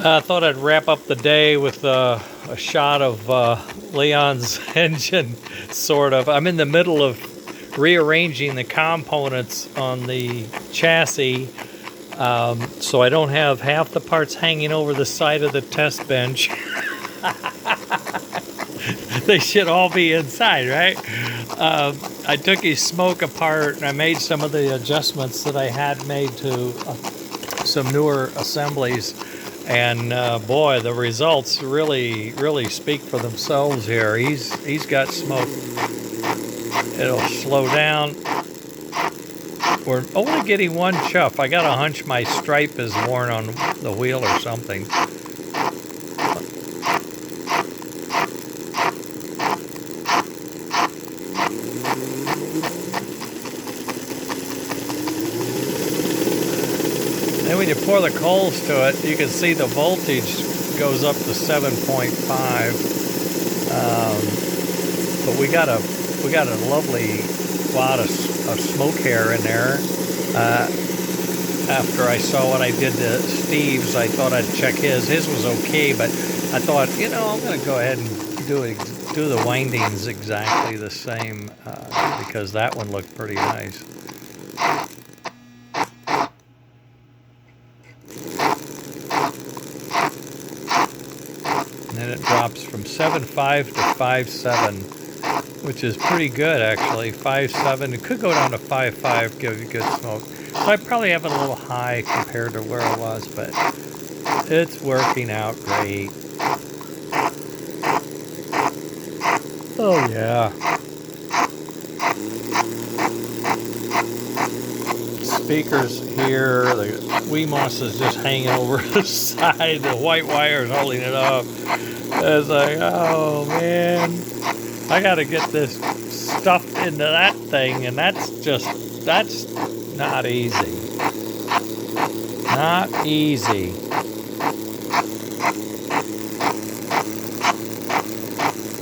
I thought I'd wrap up the day with a shot of Leon's engine, sort of. I'm in the middle of rearranging the components on the chassis, so I don't have half the parts hanging over the side of the test bench. They should all be inside, right? I took his smoke apart and I made some of the adjustments that I had made to some newer assemblies. And boy, the results really speak for themselves here. He's got smoke. It'll slow down. We're only getting one chuff. I got a hunch my stripe is worn on the wheel or something. Then when you pour the coals to it, you can see the voltage goes up to 7.5. But we got a lovely wad of smoke hair in there. After I saw what I did to Steve's, I thought I'd check his. His was okay, but I thought, I'm going to go ahead and do the windings exactly the same because that one looked pretty nice. And then it drops from 7.5 to 5.7, which is pretty good actually. 5.7. It could go down to 5.5, give you good smoke. So I probably have it a little high compared to where I was, but it's working out great. Oh yeah. Speakers here, the Wemos is just hanging over the side, the white wire is holding it up. It's like, oh man, I gotta get this stuffed into that thing, and that's not easy. Not easy.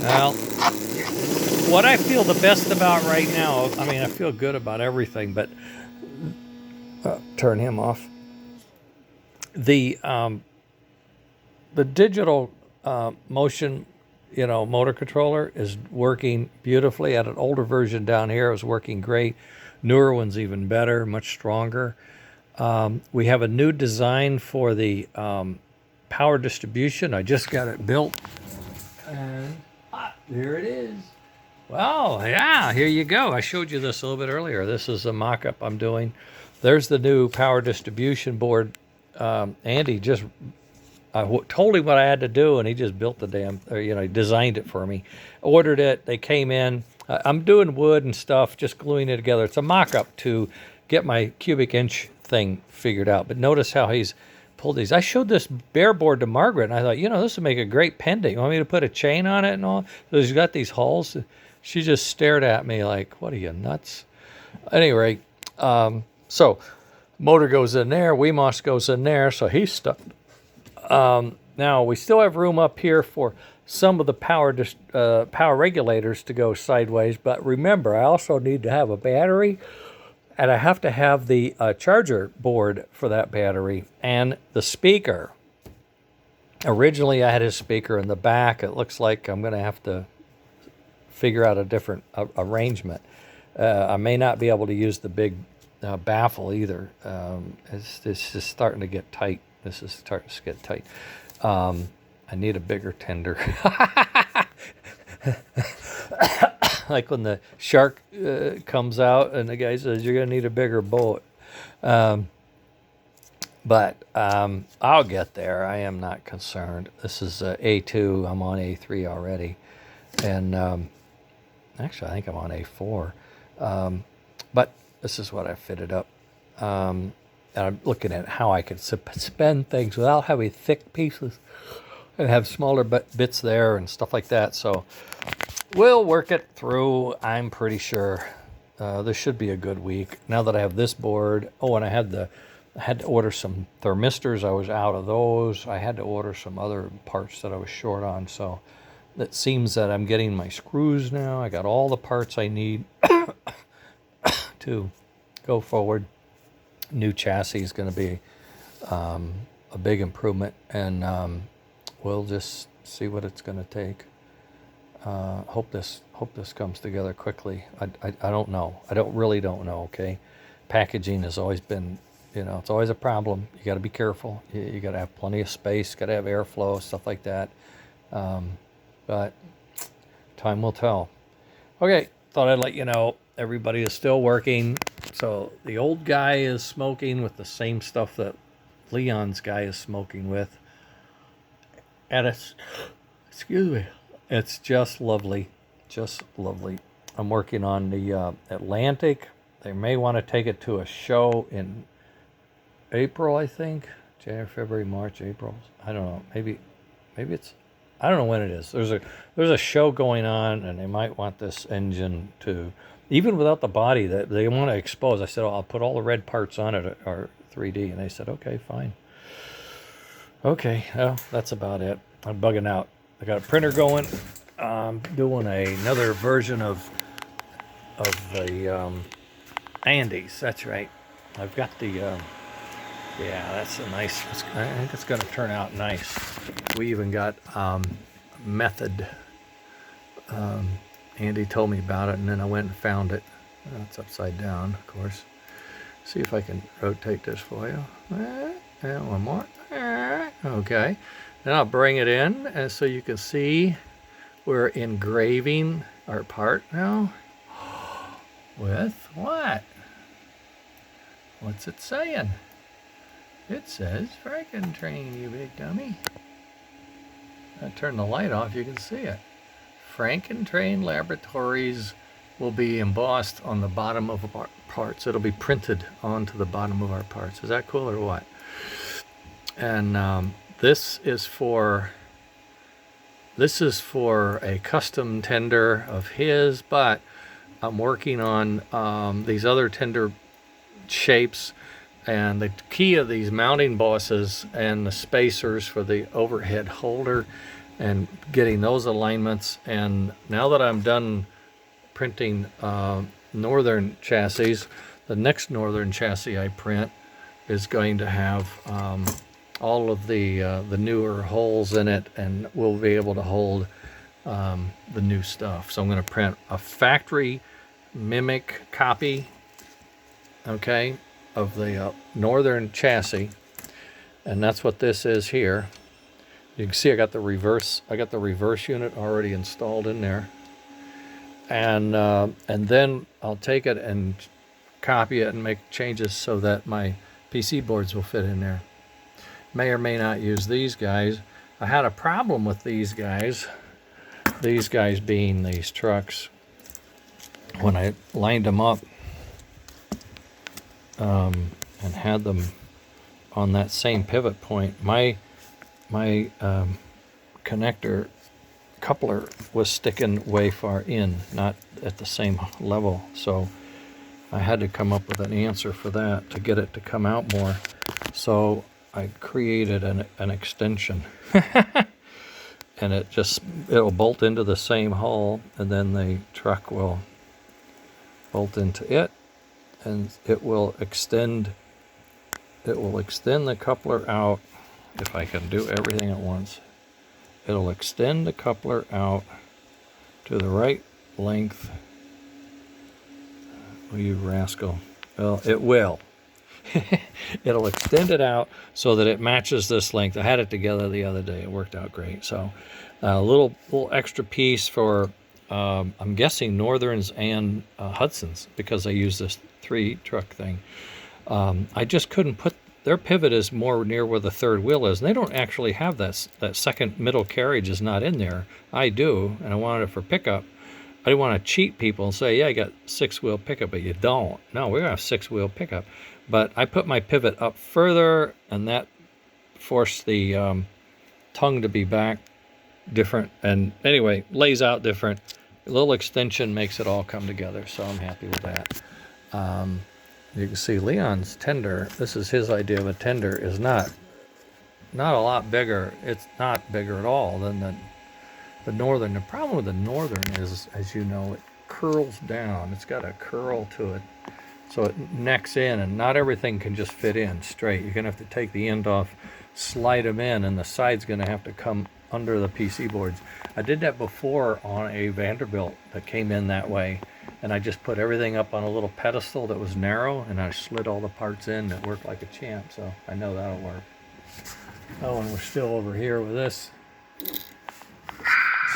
Well, what I feel the best about right now, I feel good about everything, but turn him off. The digital motion, motor controller is working beautifully. At an older version down here, it was working great. Newer one's even better, much stronger. We have a new design for the power distribution. I just got it built, and there it is. Well, yeah, here you go. I showed you this a little bit earlier. This is a mock-up I'm doing. There's the new power distribution board. Andy just, told him what I had to do, and he just built he designed it for me. Ordered it. They came in. I'm doing wood and stuff, just gluing it together. It's a mock-up to get my cubic inch thing figured out. But notice how he's pulled these. I showed this bare board to Margaret, and I thought, this would make a great pendant. You want me to put a chain on it and all? So he's got these holes. She just stared at me like, what are you, nuts? Anyway, so motor goes in there, Wemos goes in there, so he's stuck. Now we still have room up here for some of the power regulators to go sideways, but remember, I also need to have a battery, and I have to have the charger board for that battery and the speaker. Originally, I had his speaker in the back. It looks like I'm going to have to figure out a different arrangement. I may not be able to use the big baffle either. It's just starting to get tight. This is starting to get tight. I need a bigger tender. Like when the shark comes out and the guy says, you're going to need a bigger boat. But I'll get there. I am not concerned. This is A2. I'm on A3 already. And actually, I think I'm on A4. But this is what I fitted up. And I'm looking at how I can suspend things without having thick pieces and have smaller bits there and stuff like that. So we'll work it through. I'm pretty sure this should be a good week. Now that I have this board. Oh, and I had to order some thermistors. I was out of those. I had to order some other parts that I was short on. So it seems that I'm getting my screws now. I got all the parts I need to go forward. New chassis is going to be a big improvement, and we'll just see what it's going to take. Hope this comes together quickly. I don't know. Really don't know. Okay, packaging has always been, it's always a problem. You got to be careful. You got to have plenty of space. Got to have airflow, stuff like that. But time will tell. Okay, thought I'd let you know everybody is still working. So the old guy is smoking with the same stuff that Leon's guy is smoking with, and it's just lovely, just lovely. I'm working on the Atlantic. They may want to take it to a show in April, I think. January, February, March, April. I don't know. Maybe it's. I don't know when it is. There's a show going on, and they might want this engine to, even without the body, that they want to expose. I said, I'll put all the red parts on it, or 3D, and they said, okay, fine. Okay, well, that's about it. I'm bugging out. I got a printer going. I'm doing another version of the Andes. That's right. I've got the. Yeah, that's a nice. I think it's going to turn out nice. We even got method. Andy told me about it, and then I went and found it. It's upside down, of course. See if I can rotate this for you. And one more. Okay. Then I'll bring it in, and so you can see we're engraving our part now. With what? What's it saying? It says Frankentrain, you big dummy. I turn the light off, you can see it. Frankentrain Laboratories will be embossed on the bottom of our parts. It'll be printed onto the bottom of our parts. Is that cool or what? And this is for a custom tender of his, but I'm working on these other tender shapes. And the key of these mounting bosses and the spacers for the overhead holder and getting those alignments. And now that I'm done printing northern chassis, the next northern chassis I print is going to have all of the newer holes in it, and we'll be able to hold the new stuff. So I'm going to print a factory mimic copy, okay, of the northern chassis, and that's what this is here. You can see I got the reverse unit already installed in there, and then I'll take it and copy it and make changes so that my PC boards will fit in there. May or may not use these guys. I had a problem with these guys being these trucks when I lined them up and had them on that same pivot point. My connector coupler was sticking way far in, not at the same level, so I had to come up with an answer for that to get it to come out more. So I created an extension and it'll bolt into the same hole, and then the truck will bolt into it, and it will extend the coupler out. If I can do everything at once, it'll extend the coupler out to the right length. Oh, you rascal. Well, it will. It'll extend it out so that it matches this length. I had it together the other day. It worked out great. So a little extra piece for, I'm guessing, Northerns and Hudsons, because I use this 3-truck thing. I just couldn't put, their pivot is more near where the third wheel is, and they don't actually have that second middle carriage is not in there. I do, and I wanted it for pickup. I didn't want to cheat people and say, yeah, I got 6-wheel pickup, but you don't. No, we're going to have 6-wheel pickup. But I put my pivot up further, and that forced the tongue to be back different. And anyway, lays out different. A little extension makes it all come together, so I'm happy with that. You can see Leon's tender, this is his idea of a tender, is not a lot bigger. It's not bigger at all than the Northern. The problem with the Northern is, as you know, it curls down. It's got a curl to it, so it necks in, and not everything can just fit in straight. You're going to have to take the end off slide them in, and the side's going to have to come under the PC boards. I did that before on a Vanderbilt that came in that way, and I just put everything up on a little pedestal that was narrow, and I slid all the parts in. That worked like a champ, so I know that'll work. Oh, and we're still over here with this.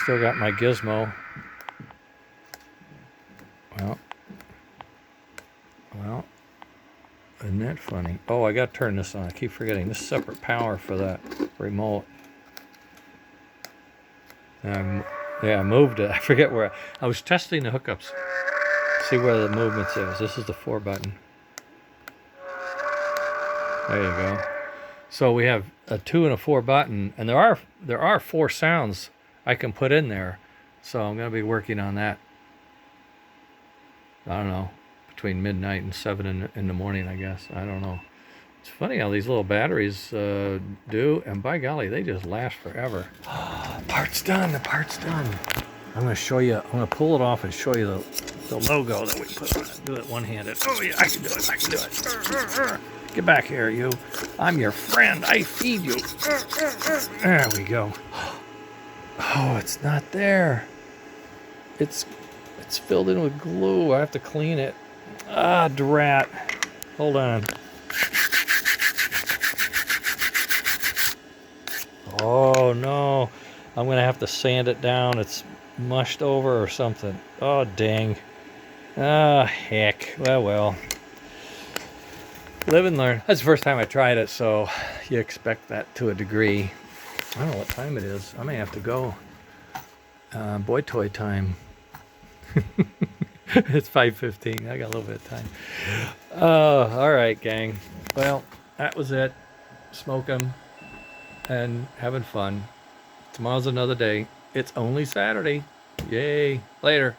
Still got my gizmo. Well, isn't that funny? Oh, I got to turn this on. I keep forgetting. This is separate power for that remote. Yeah, I moved it. I forget where. I was testing the hookups. See where the movement is. This is the 4 button. There you go. So we have a 2 and a 4 button, and there are 4 sounds I can put in there. So I'm going to be working on that. I don't know, between midnight and 7 in the morning, I guess. I don't know. It's funny how these little batteries do, and by golly, they just last forever. Part's done. The part's done. I'm going to show you. I'm going to pull it off and show you the logo that we put on it. Do it one-handed. Oh yeah, I can do it. I can do it. Get back here, you. I'm your friend. I feed you. There we go. Oh, it's not there. It's filled in with glue. I have to clean it. Ah, drat. Hold on. Oh no. I'm gonna have to sand it down. It's mushed over or something. Oh dang. Ah, heck. Well. Live and learn. That's the first time I tried it, so you expect that to a degree. I don't know what time it is. I may have to go. Boy toy time. It's 5:15. I got a little bit of time. All right, gang. Well, that was it. Smoking and having fun. Tomorrow's another day. It's only Saturday. Yay. Later.